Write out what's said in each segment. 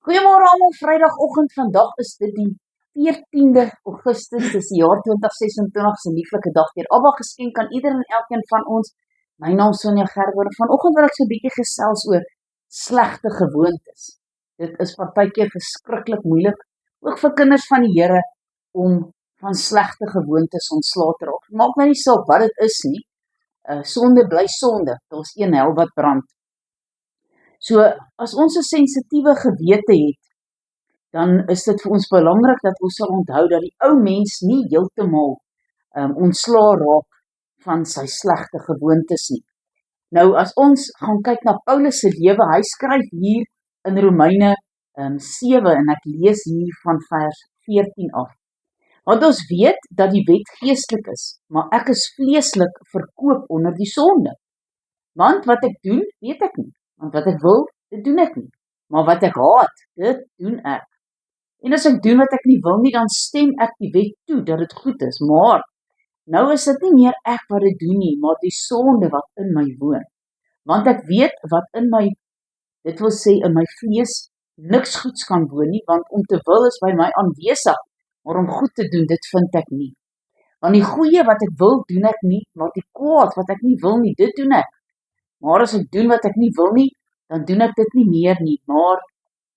Goeiemôre almal, Vrydagoggend. Vandag is dit die 14de Augustus, dis die jaar 2026, se lieflike dag deur Abba geskenk aan ieder en elkeen van ons. My naam is Sonja Gerber. Vanoggend wil ek so 'n bietjie gesels oor slegte gewoontes. Dit is partykeer verskriklik moeilik, ook vir kinders van die Here, om van slegte gewoontes ontslae te raak. Maak nou nie saak wat dit is nie. Sonde bly sonde. Daar's een hel wat brand. So, as ons 'n sensitiewe gewete het, dan is dit vir ons belangrik dat ons sal onthou dat die ou mens nie heeltemal ontslae raak van sy slegte gewoontes nie. Nou, as ons gaan kyk na Paulus se lewe, hy skryf hier in Romeine 7, en ek lees hier van vers 14 af. Want ons weet dat die wet geestelik is, maar ek is vleeslik verkoop onder die sonde. Want wat ek doen, weet ek nie. Want wat ek wil, dit doen ek nie. Maar wat ek haat, dit doen ek. En as ek doen wat ek nie wil nie, dan stem ek die wet toe dat dit goed is. Maar nou is dit nie meer ek wat dit doen nie, maar die sonde wat in my woon. Want ek weet wat in my, dit wil sê in my vlees, niks goeds kan woon nie, want om te wil is by my aanwesig, maar om goed te doen, dit vind ek nie. Want die goeie wat ek wil, doen ek nie, maar die kwaad wat ek nie wil nie, dit doen ek. Maar as ek doen wat ek nie wil nie, dan doen ek dit nie meer nie, maar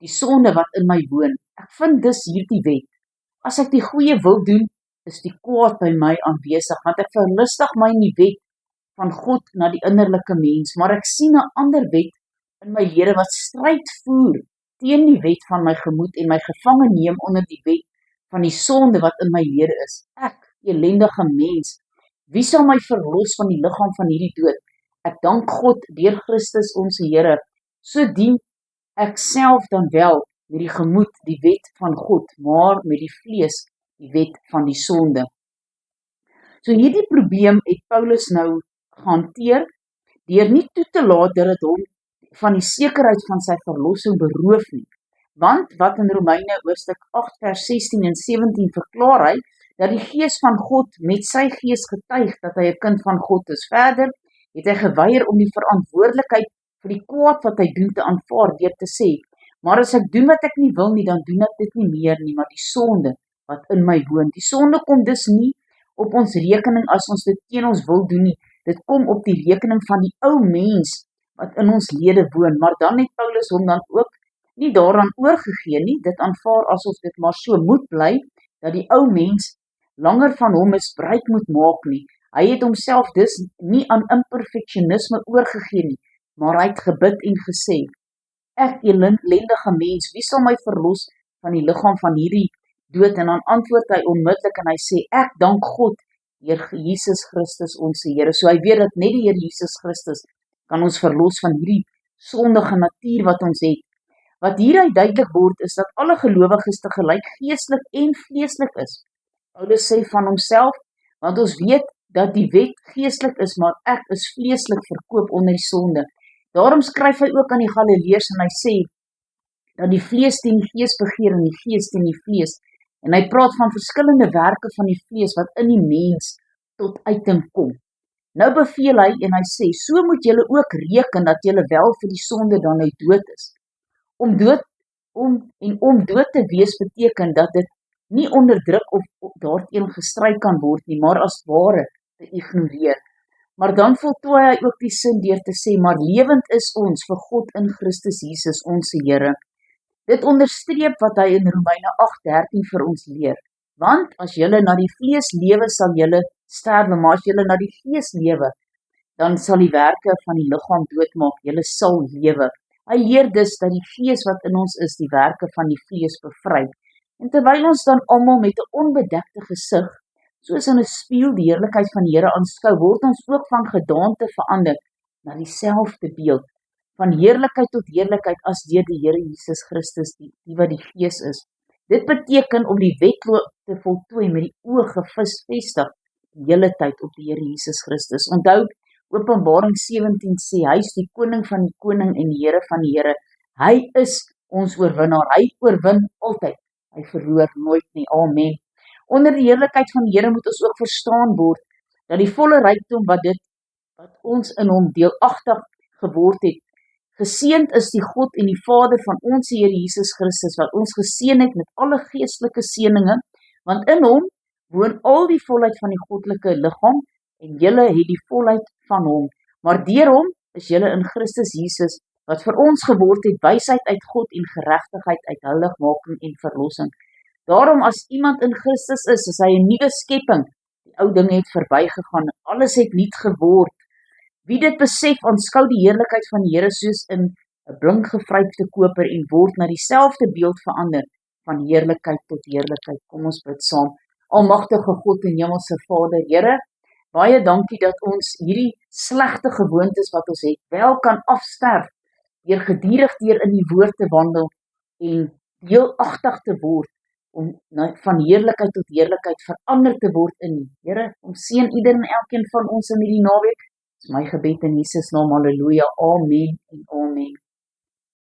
die sonde wat in my woon. Ek vind dus hierdie wet. As ek die goeie wil doen, is die kwaad by my aanwesig, want ek verlustig my in die wet van God na die innerlike mens, maar ek sien 'n ander wet in my lede wat stryd voer teen die wet van my gemoed en my gevange neem onder die wet van die sonde wat in my lede is. Ek, elendige mens, wie sal my verlos van die liggaam van hierdie dood? Ek dank God deur Christus ons Here, so dien ek self dan wel met die gemoed die wet van God, maar met die vlees die wet van die sonde. So hierdie probleem het Paulus nou gehanteer, deur nie toe te laat dat dit hom van die sekerheid van sy verlossing beroof nie. Want wat in Romeine hoofstuk 8 vers 16 en 17 verklaar hy, dat die gees van God met sy gees getuig dat hy 'n kind van God is. Verder het hy geweier om die verantwoordelikheid vir die kwaad wat hy doen te aanvaar deur te sê, maar as ek doen wat ek nie wil nie, dan doen ek dit nie meer nie, maar die sonde wat in my woon. Die sonde kom dus nie op ons rekening as ons dit teen ons wil doen nie, dit kom op die rekening van die ou mens wat in ons lede woon, maar dan het Paulus hom dan ook nie daaraan oorgegee nie, dit aanvaar asof dit maar so moet bly, dat die ou mens langer van hom misbruik moet maak nie. Hy het homself dus nie aan imperfectionisme oorgegee nie, maar hy het gebid en gesê, ek elendige mens, wie sal my verlos van die liggaam van hierdie dood? En dan antwoord hy onmiddellik en hy sê, ek dank God, deur Jesus Christus ons Here. So hy weet dat net die Here Jesus Christus kan ons verlos van hierdie sondige natuur wat ons het. Wat hieruit duidelik word, is dat alle gelowiges tegelyk geestelik en vleeslik is. Paulus sê van homself, want ons weet dat die wet geestelik is, maar ek is vleeslik verkoop onder die sonde. Daarom skryf hy ook aan die Galileërs en hy sê, dat die vlees teen die gees begeer en die gees teen die vlees. En hy praat van verskillende werke van die vlees wat in die mens tot uiting kom. Nou beveel hy en hy sê, so moet julle ook reken dat julle wel vir die sonde dan nou dood is. Om dood te wees beteken dat dit nie onderdruk of daarteen gestry kan word nie, maar as ware te ignoreer. Maar dan voltooi hy ook die sin deur te sê, maar lewend is ons vir God in Christus Jesus ons Here. Dit onderstreep wat hy in Romeine 8:13 vir ons leer. Want as julle na die vlees lewe, sal julle sterwe, maar as julle na die gees lewe, dan sal die werke van die liggaam doodmaak, julle sal lewe. Hy leer dus dat die gees wat in ons is, die werke van die vlees bevry. En terwyl ons dan almal met 'n onbedekte gesig, soos in 'n spieël die heerlikheid van die Here aanskou, word ons ook van gedaante verander na dieselfde beeld, van heerlikheid tot heerlikheid as deur die Here Jesus Christus, die wat die Gees is. Dit beteken om die wedloop te voltooi met die oë gefestig die hele tyd op die Here Jesus Christus. Onthou, Openbaring 17 sê, hy is die koning van die koning en die Here van die Here. Hy is ons oorwinnaar, hy oorwin altyd. Hy verloor nooit nie, amen. Onder die heerlikheid van die Here moet ons ook verstaan word, dat die volle rykdom wat ons in hom deelagtig geword het, Geseënd is die God en die Vader van ons Here Jesus Christus, wat ons geseën het met alle geestelike seëninge, want in hom woon al die volheid van die goddelike liggaam, en julle het die volheid van hom. Maar deur hom is julle in Christus Jesus, wat vir ons geword het wysheid uit God en geregtigheid uit heiligmaking en verlossing. Daarom as iemand in Christus is hy 'n nuwe skepping. Die ou dinge het verbygegaan, alles het nuut geword. Wie dit besef, aanskou die heerlikheid van die Here soos in 'n blink gevryfde koper en word na dieselfde beeld verander, van heerlikheid tot heerlikheid. Kom ons bid saam. Almagtige God en Hemelse Vader, Here, baie dankie dat ons hierdie slegte gewoontes wat ons het, wel kan afsterf, deur gedurig deur in die woord te wandel en deelagtig te word, om van heerlikheid tot heerlikheid verander te word in U. Here, kom seën ieder en elkeen van ons in hierdie naweek. Dis my gebed in Jesus naam, halleluja, amen en amen.